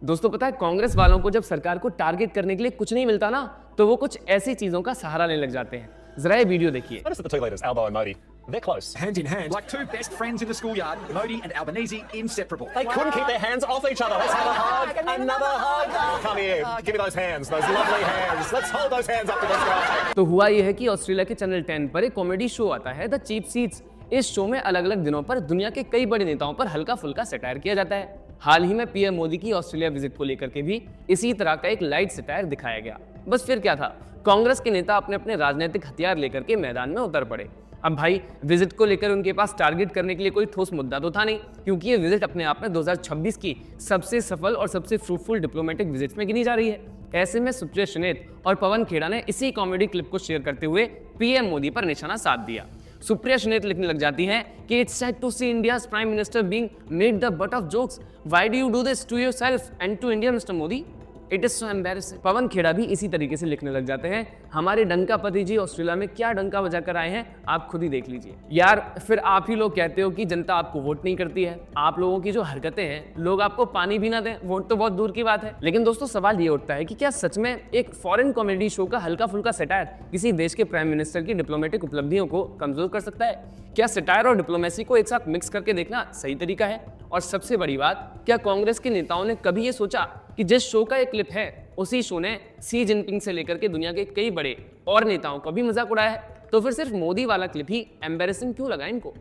दोस्तों पता है कांग्रेस वालों को जब सरकार को टारगेट करने के लिए कुछ नहीं मिलता ना तो वो कुछ ऐसी चीजों का सहारा लेने लग जाते हैं। जरा ये वीडियो देखिए। Notice that the two leaders, Albo and Modi, they're close. Hand in hand, like two best friends in the schoolyard, Modi and Albanese inseparable. They couldn't keep their hands off each other. Let's have a hug. Another hug. Come here. Give me those hands. Those lovely hands. Let's hold those hands up to the sky. तो हुआ ये है कि Australia के channel 10 पर एक comedy show आता है द चीप सीट्स। इस शो में अलग अलग दिनों पर दुनिया के कई बड़े नेताओं पर हल्का फुल्का सटायर किया जाता है। हाल ही में पीएम मोदी की ऑस्ट्रेलिया विजिट को लेकर के भी इसी तरह का एक लाइट सटायर दिखाया गया। बस फिर क्या था, कांग्रेस के नेता अपने अपने राजनीतिक हथियार लेकर के मैदान में उतर पड़े। अब भाई विजिट को लेकर उनके पास टारगेट करने के लिए कोई ठोस मुद्दा तो था नहीं, क्योंकि ये विजिट अपने आप में 2026 की सबसे सफल और सबसे फ्रूटफुल डिप्लोमेटिक विजिट में गिनी जा रही है। ऐसे में सुप्रिया सुनेत और पवन खेड़ा ने इसी कॉमेडी क्लिप को शेयर करते हुए पीएम मोदी पर निशाना साध दिया। सुप्रिया सुनेत लिखने लग जाती हैं कि it's sad to see India's prime minister being made the butt of jokes. Why do you do this to yourself and to India Mr Modi? It is so embarrassing. Pawan Khera भी इसी तरीके से लिखने लग जाते हैं, हमारे डंका पति जी ऑस्ट्रेलिया में क्या डंका बजा कर आए हैं आप खुद ही देख लीजिए। यार फिर आप ही लोग कहते हो कि जनता आपको वोट नहीं करती है, आप लोगों की जो हरकतें हैं, लोग आपको पानी भी ना दें, वोट तो बहुत दूर की बात है। लेकिन दोस्तों सवाल ये उठता है कि क्या सच में एक फॉरेन कॉमेडी शो का हल्का फुल्का सटायर किसी देश के प्राइम मिनिस्टर की डिप्लोमेटिक उपलब्धियों को कमजोर कर सकता है? क्या सटायर और डिप्लोमेसी को एक साथ मिक्स करके देखना सही तरीका है? और सबसे बड़ी बात, क्या कांग्रेस के नेताओं ने कभी ये सोचा कि जिस शो का एक क्लिप है उसी शो ने सी जिनपिंग से लेकर के दुनिया के कई बड़े और नेताओं का भी मजाक उड़ाया है? तो फिर सिर्फ मोदी वाला क्लिप ही एम्बैरेसिंग क्यों लगा इनको?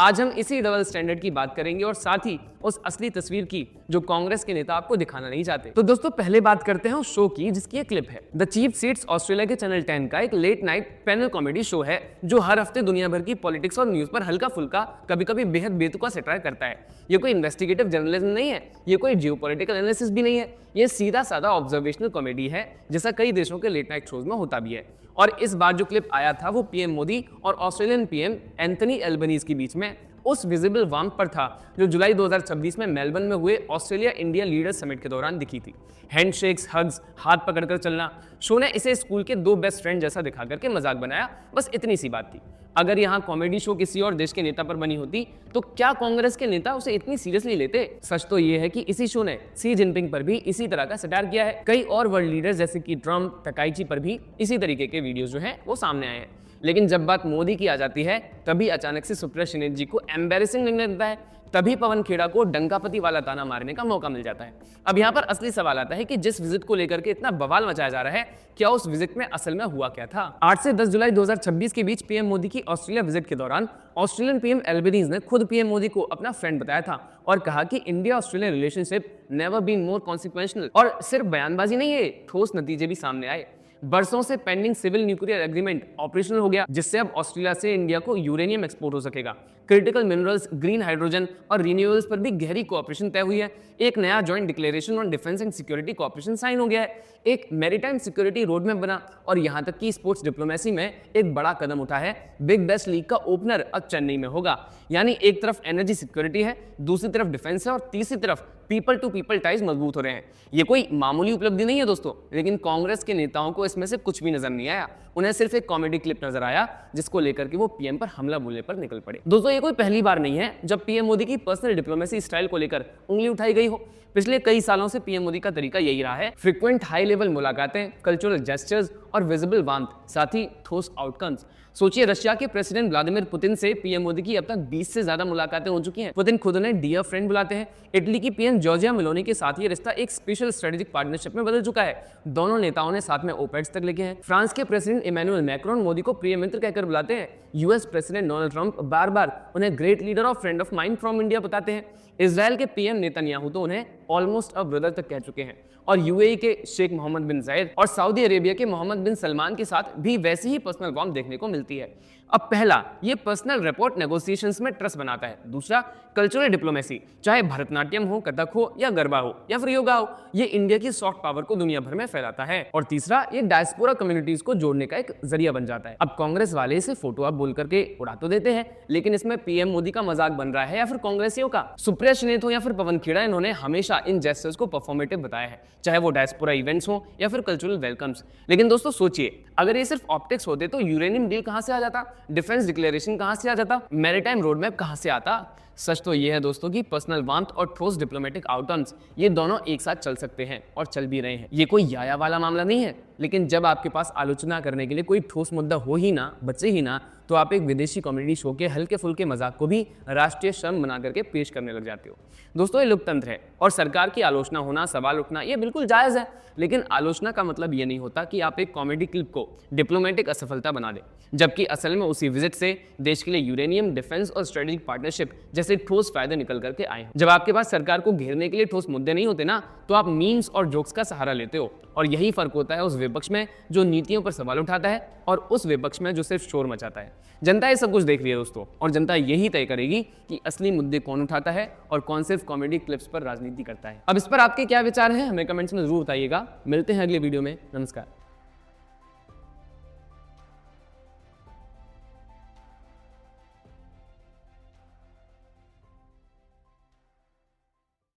आज हम इसी डबल स्टैंडर्ड की बात करेंगे और साथ ही उस असली तस्वीर की जो कांग्रेस के नेता आपको दिखाना नहीं चाहते। तो दोस्तों पहले बात करते हैं उस शो की जिसकी एक क्लिप है। द चीप सीट्स ऑस्ट्रेलिया के चैनल 10 का एक late night panel comedy show है जो हर हफ्ते दुनिया भर की पॉलिटिक्स और न्यूज पर हल्का फुल्का कभी कभी बेहद बेतुका सटायर करता है। ये कोई इन्वेस्टिगेटिव जर्नलिज्म नहीं है, ये कोई जियोपॉलिटिकल एनालिसिस भी नहीं है, ये सीधा साधा ऑब्जर्वेशनल कॉमेडी है जैसा कई देशों के लेट नाइट शोज में होता भी है। और इस बार जो क्लिप आया था वो पीएम मोदी और ऑस्ट्रेलियन पीएम एंथनी एल्बनीज के बीच में उस विजिबल वार्मथ पर था जो जुलाई 2026 में मेलबर्न में हुए ऑस्ट्रेलिया इंडिया लीडर्स समिट के दौरान दिखी थी। हैंडशेक्स, हग्स, हाथ पकड़कर चलना। शो ने इसे स्कूल के दो बेस्ट फ्रेंड जैसा दिखा करके मजाक बनाया, बस इतनी सी बात थी। अगर यहाँ कॉमेडी शो किसी और देश के नेता पर बनी होती तो क्या कांग्रेस के नेता उसे इतनी सीरियसली लेते? सच तो ये है कि इसी शो ने सी जिनपिंग पर भी इसी तरह का सटायर किया है। कई और वर्ल्ड लीडर्स जैसे कि ट्रम्प, तकाईची पर भी इसी तरीके के वीडियोस जो हैं वो सामने आए हैं। लेकिन जब बात मोदी की आ जाती है तभी अचानक से सुप्रिया सुनेत जी को एम्बैरेसिंग लगने लगता है, तभी पवन खेड़ा को डंकापति वाला ताना मारने का मौका मिल जाता है। अब यहाँ पर असली सवाल आता है कि जिस विजिट को लेकर के इतना बवाल मचाया जा रहा है, क्या उस विजिट में असल में हुआ क्या था? 8 से 10 जुलाई 2026 के बीच पीएम मोदी की ऑस्ट्रेलिया विजिट के दौरान ऑस्ट्रेलियन पीएम एल्बनीज ने खुद पीएम मोदी को अपना फ्रेंड बताया था और कहा कि India Australia relationship never been more consequential. और सिर्फ बयानबाजी नहीं है, ठोस नतीजे भी सामने आए। बरसों से pending civil nuclear agreement operational हो गया, जिससे अब ऑस्ट्रेलिया से इंडिया को यूरेनियम एक्सपोर्ट हो सकेगा। क्रिटिकल मिनरल्स, ग्रीन हाइड्रोजन और रिन्यूएबल्स पर भी गहरी कोऑपरेशन तय हुई है। एक नया joint declaration on defence and security cooperation sign हो गया है। एक मैरीटाइम सिक्योरिटी रोड मैप बना और यहाँ तक कि स्पोर्ट्स डिप्लोमेसी में एक बड़ा कदम उठा है। बिग बैश लीग का ओपनर अब चेन्नई में होगा। यानी एक तरफ एनर्जी सिक्योरिटी है, दूसरी तरफ डिफेंस है और तीसरी तरफ पीपल टू पीपल टाइज मजबूत हो रहे हैं। ये कोई मामूली उपलब्धि नहीं है दोस्तों, लेकिन कांग्रेस के नेताओं को इसमें से कुछ भी नजर नहीं आया। उन्हें सिर्फ एक कॉमेडी क्लिप नजर आया जिसको लेकर के वो पीएम पर हमला बोलने पर निकल पड़े। दोस्तों ये कोई पहली बार नहीं है जब पीएम मोदी की पर्सनल डिप्लोमेसी स्टाइल को लेकर उंगली उठाई गई हो। पिछले कई सालों से पीएम मोदी का तरीका यही रहा है, फ्रीक्वेंट हाई लेवल मुलाकातें, कल्चरल जेस्चर्स और विजिबल वार्मथ, साथ ही ठोस आउटकम्स। सोचिए रशिया के प्रेसिडेंट व्लादिमीर पुतिन से पीएम मोदी की अब तक 20 से ज्यादा मुलाकातें हो चुकी हैं। पुतिन खुद उन्हें डियर फ्रेंड बुलाते हैं। इटली की पीएम जॉर्जिया मेलोनी के साथ ये रिश्ता एक स्पेशल स्ट्रेटेजिक पार्टनरशिप में बदल चुका है। दोनों नेताओं ने साथ में ओपेक्स तक लिखे हैं। फ्रांस के प्रेसिडेंट इमैनुअल मैक्रोन मोदी को प्रिय मित्र कहकर बुलाते हैं। यूएस प्रेसिडेंट डोनाल्ड ट्रंप बार बार उन्हें ग्रेट लीडर और friend of mind from India बताते हैं। इजराइल के पीएम नेतन्याहू तो उन्हें ऑलमोस्ट अ ब्रदर तक कह चुके हैं। और यूएई के शेख मोहम्मद बिन जायद और सऊदी अरेबिया के मोहम्मद बिन सलमान के साथ भी वैसी ही पर्सनल वार्मथ देखने को मिलती है। अब पहला, ये पर्सनल रिपोर्ट नेगोशिएशंस में ट्रस्ट बनाता है। दूसरा, कल्चरल डिप्लोमेसी, चाहे भरतनाट्यम हो, कथक हो या गरबा हो या फिर योगा हो, ये इंडिया की सॉफ्ट पावर को दुनिया भर में फैलाता है। और तीसरा, ये डायस्पोरा कम्युनिटीज को जोड़ने का एक जरिया बन जाता है। अब कांग्रेस वाले इसे फोटो आप बोल करके उड़ा तो देते हैं, लेकिन इसमें पीएम मोदी का मजाक बन रहा है या फिर कांग्रेसियों का? सुप्रिया सुनेत हो या फिर पवन खेड़ा, इन्होंने हमेशा इन जेस्चर्स को परफॉर्मेटिव बताया है, चाहे वो डायस्पोरा इवेंट्स हो या फिर कल्चरल वेलकम्स। लेकिन दोस्तों सोचिए, अगर ये सिर्फ ऑप्टिक्स होते तो यूरेनियम डील कहां से आ जाता, डिफेंस डिक्लेरेशन कहां से आ जाता, मैरीटाइम रोड मैप कहां से आता? सच तो ये है दोस्तों कि पर्सनल वार्मथ और ठोस डिप्लोमेटिक आउटकम्स ये दोनों एक साथ चल सकते हैं और चल भी रहे हैं। ये कोई याया वाला मामला नहीं है, लेकिन जब आपके पास आलोचना करने के लिए कोई ठोस मुद्दा हो ही ना, बचे ही ना, तो आप एक विदेशी कॉमेडी शो के हल्के फुल्के मजाक को भी राष्ट्रीय शर्म बना करके पेश करने लग जाते हो। दोस्तों ये लोकतंत्र है और सरकार की आलोचना होना, सवाल उठना ये बिल्कुल जायज़ है, लेकिन आलोचना का मतलब ये नहीं होता कि आप एक कॉमेडी क्लिप को डिप्लोमेटिक असफलता बना दें, जबकि असल में उसी विजिट से देश के लिए यूरेनियम, डिफेंस और स्ट्रेटेजिक पार्टनरशिप जैसे ठोस फायदे निकल करके आए हैं। जब आपके पास सरकार को घेरने के लिए ठोस मुद्दे नहीं होते ना, तो आप मीम्स और जोक्स का सहारा लेते हो, और यही फर्क होता है उस विपक्ष में जो नीतियों पर सवाल उठाता है और उस विपक्ष में जो सिर्फ शोर मचाता है। जनता ये सब कुछ देख रही है दोस्तों, और जनता यही तय करेगी कि असली मुद्दे कौन उठाता है और कौन सिर्फ कॉमेडी क्लिप्स पर राजनीति करता है। अब इस पर आपके क्या विचार हैं, हमें कमेंट्स में जरूर बताइएगा। मिलते हैं अगले वीडियो में। नमस्कार।